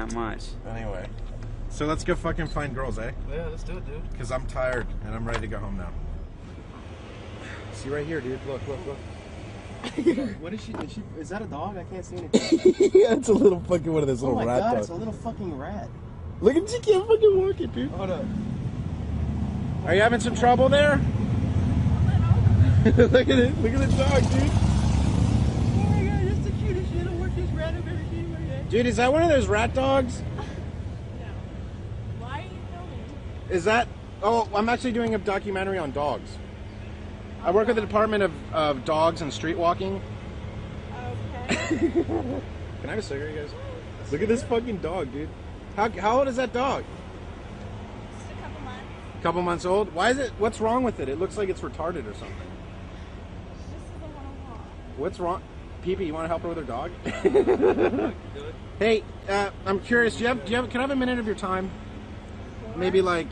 that much. Anyway. So let's go fucking find girls, eh? Yeah, let's do it, dude. Because I'm tired and I'm ready to go home now. See right here, dude. Look. What is she? Is that a dog? I can't see anything. Yeah, it's a little fucking one of those little rat dogs. Oh my god, it's a little fucking rat. Look at you, can't fucking walk it, dude. Hold up. Are you having some trouble there? Look at it. Look at the dog, dude. Oh my god, that's the cutest little worthless rat I've ever seen in my life. Dude, is that one of those rat dogs? No. Why are you filming? Is that... Oh, I'm actually doing a documentary on dogs. I work at the Department of Dogs and Street Walking. Okay. Can I have a cigarette, guys? Look at this fucking dog, dude. How old is that dog? Just a couple months. Couple months old? Why is it... What's wrong with it? It looks like it's retarded or something. She just doesn't want to walk. What's wrong? Pee-Pee, you want to help her with her dog? Hey, I'm curious. Can I have a minute of your time? Maybe like...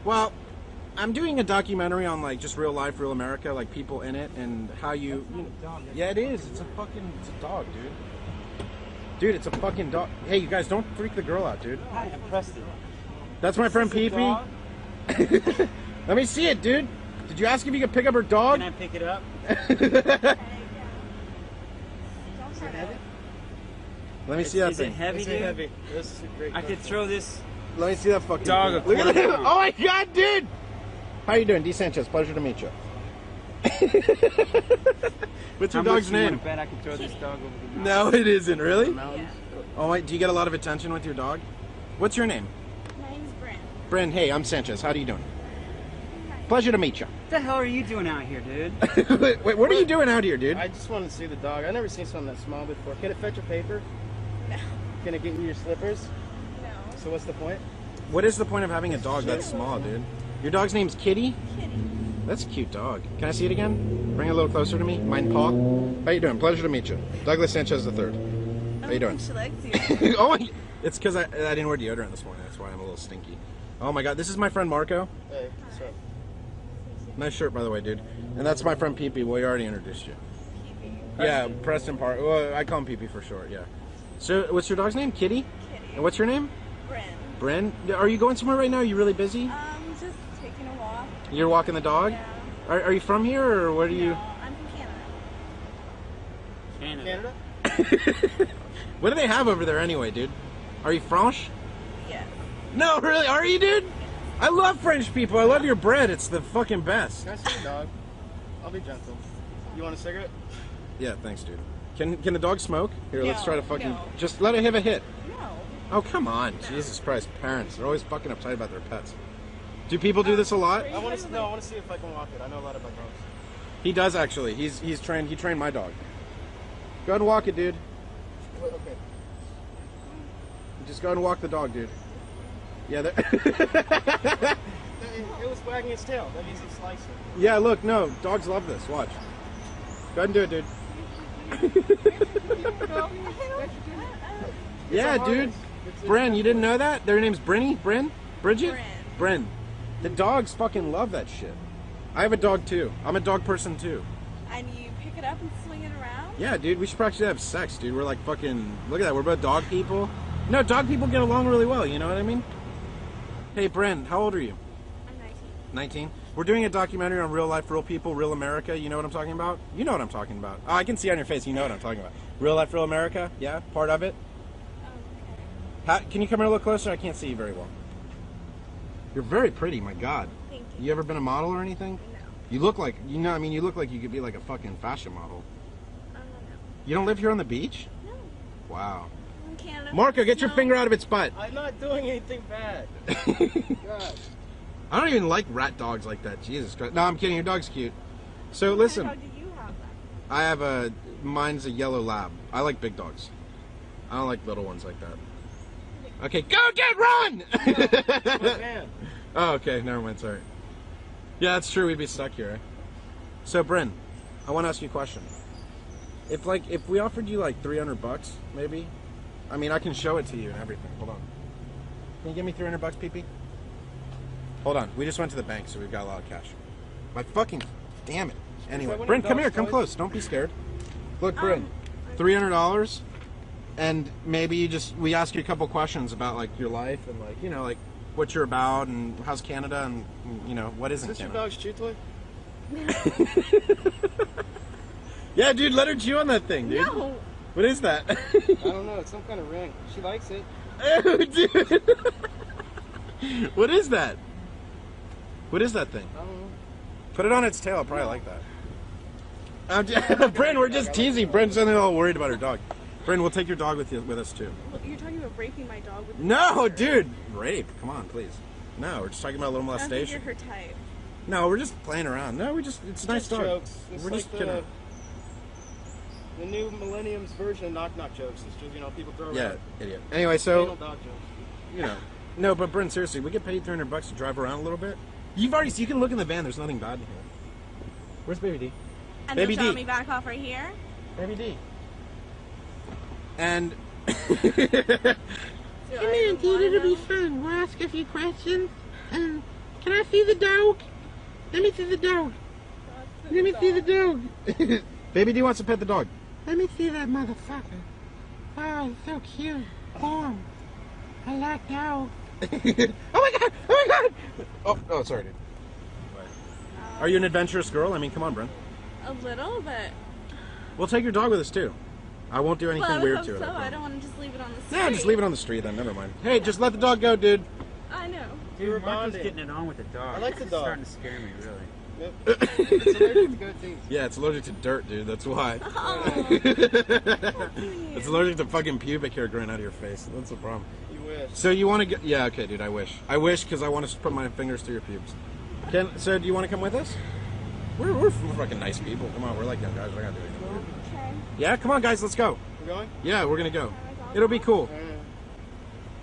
Well... I'm doing a documentary on like just real life, real America, like people in it and how you. Yeah, it is. It's a dog, dude. Dude, it's a fucking dog. Hey, you guys, don't freak the girl out, dude. I impressed it. That's my friend Pee Pee. Let me see it, dude. Did you ask if you could pick up her dog? Can I pick it up? Okay, yeah. Don't hurt it. Let me see that Is thing. it heavy, dude? Heavy. This is a great I could throw this Let me see that fucking dog thing. a Look at quarter that. Oh my god, dude! How you doing? D. Sanchez, pleasure to meet you. What's your dog's name? I bet I could throw this dog over the mountain. No, it isn't, really? Yeah. Oh wait, do you get a lot of attention with your dog? What's your name? My name's Brent. Bryn, hey, I'm Sanchez. How are you doing? Pleasure to meet you. What the hell are you doing out here, dude? Wait, what are you doing out here, dude? I just wanted to see the dog. I've never seen something that small before. Can it fetch a paper? No. Can it get you your slippers? No. So what's the point? What is the point of having a dog that small, dude? Your dog's name's Kitty? Kitty. That's a cute dog. Can I see it again? Bring it a little closer to me. Mine paw. How you doing? Pleasure to meet you. Douglas Sanchez III. How you doing? She likes you. Oh, it's because I didn't wear deodorant this morning. That's why I'm a little stinky. Oh my god, this is my friend Marco. Hey, what's up? Nice shirt, by the way, dude. And that's my friend Pee-Pee. Well, he already introduced you. Pee-Pee. Yeah, Preston Park. Well, I call him Pee-Pee for short, yeah. So, what's your dog's name? Kitty? Kitty. And what's your name? Brent. Bryn? Are you going somewhere right now? Are you really busy? Just taking a walk. You're walking the dog? Yeah. Are you from here, or what are you... No, I'm from Canada. Canada? What do they have over there anyway, dude? Are you French? Yes. No, really? Are you, dude? I love French people. I love your bread. It's the fucking best. Can I see the dog? I'll be gentle. You want a cigarette? Yeah, thanks, dude. Can the dog smoke? Here, let's No, try to fucking... no. Just let it have a hit. No. Oh, come on. Jesus Christ. Parents, they're always fucking uptight about their pets. Do people do this a lot? I want to see if I can walk it. I know a lot about dogs. He does, actually. He's trained... He trained my dog. Go ahead and walk it, dude. Wait, okay. Just go ahead and walk the dog, dude. Yeah, It was wagging its tail. That means it's slicing. yeah, look, no. Dogs love this. Watch. Go ahead and do it, dude. Yeah, dude. Bryn, you didn't know that? Their name's Brinny? Bryn? Bridget? Bryn. The dogs fucking love that shit. I have a dog, too. I'm a dog person, too. And you pick it up and swing it around? Yeah, dude, we should actually have sex, dude. We're like fucking... Look at that. We're both dog people. No, dog people get along really well, you know what I mean? Hey, Bryn, how old are you? I'm 19. 19? We're doing a documentary on real life, real people, real America. You know what I'm talking about? You know what I'm talking about. Oh, I can see on your face you know what I'm talking about. Real life, real America? Yeah? Part of it? Can you come here a little closer? I can't see you very well. You're very pretty, my God. Thank you. You ever been a model or anything? No. You look like, you know, I mean, you look like you could be like a fucking fashion model. No. You don't live here on the beach? No. Wow. I'm in Canada. Marco, get your No. finger out of its butt. I'm not doing anything bad. God. I don't even like rat dogs like that. Jesus Christ. No, I'm kidding. Your dog's cute. So listen, How do you have that? I have mine's a yellow lab. I like big dogs. I don't like little ones like that. Okay, go get run! Man. Oh, okay. Never mind. Sorry. Yeah, that's true. We'd be stuck here. Eh? So, Bryn, I want to ask you a question. If we offered you like $300, maybe. I mean, I can show it to you and everything. Hold on. Can you give me $300, PP? Hold on. We just went to the bank, so we've got a lot of cash. My fucking... Damn it. Anyway, Bryn, come here. Come close. Don't be scared. Look, Bryn. $300. and maybe we ask you a couple questions about like your life and like like what you're about and how's Canada and what isn't Is this your Canada. dog's chew toy? Yeah, dude, let her chew on that thing, dude. No. What is that? I don't know. It's some kind of ring. She likes it. Ew, dude. What is that? What is that thing? I don't know. Put it on its tail. I'll probably like that. Bryn, we're just teasing. Bryn's suddenly all worried about her dog. Bryn, we'll take your dog with us too. Well, you're talking about breaking my dog with No, dude. Rape. Come on, please. No, we're just talking about a little I don't think molestation. you're her type. No, we're just playing around. No, it's a nice Just dog. jokes. It's We're like just kidding. the new millennium's version of knock knock jokes. It's just people throw Yeah, around idiot. Anyway, anal so dog jokes. no, but Bryn, seriously, we get paid $300 to drive around a little bit. You can look in the van. There's nothing bad in here. Where's Baby D? And Baby they'll drop D. me back off right here. Baby D. And Come here, dude, it'll be fun. We'll ask a few questions. Can I see the dog? Let me see the dog. Let me see the dog. Baby D wants to pet the dog. Let me see that motherfucker. Oh, it's so cute. Warm. I like dogs. Oh my god! Oh my god! Oh, sorry, dude. Are you an adventurous girl? I mean, come on, Bryn. A little, but. We'll take your dog with us too. I won't do anything Well, I weird hope to it. so. I don't want to just leave it on the street. Yeah, just leave it on the street then. Never mind. Hey, just let the dog go, dude. I know. We were Dude, Marco's bonding. getting it on with the dog. I like the It's dog. starting to scare me, really. Yep. It's allergic to goatees. Yeah, it's allergic to dirt, dude. That's why. Oh, It's allergic to fucking pubic hair growing out of your face. That's the problem. You wish. So you want to get? Yeah, okay, dude. I wish because I want to put my fingers through your pubes. So do you want to come with us? We're fucking nice people. Come on, we're like young guys. We're not gonna do anything weird. okay. Yeah, come on, guys. Let's go. We're going? Yeah, we're gonna go. It'll be cool. Alright.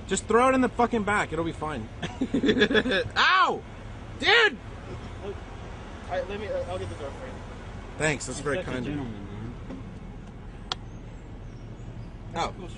Just throw it in the fucking back. It'll be fine. Ow, dude. Alright, I'll get the door for you. Thanks. That's very Such a kind of you. gentleman, man. Oh.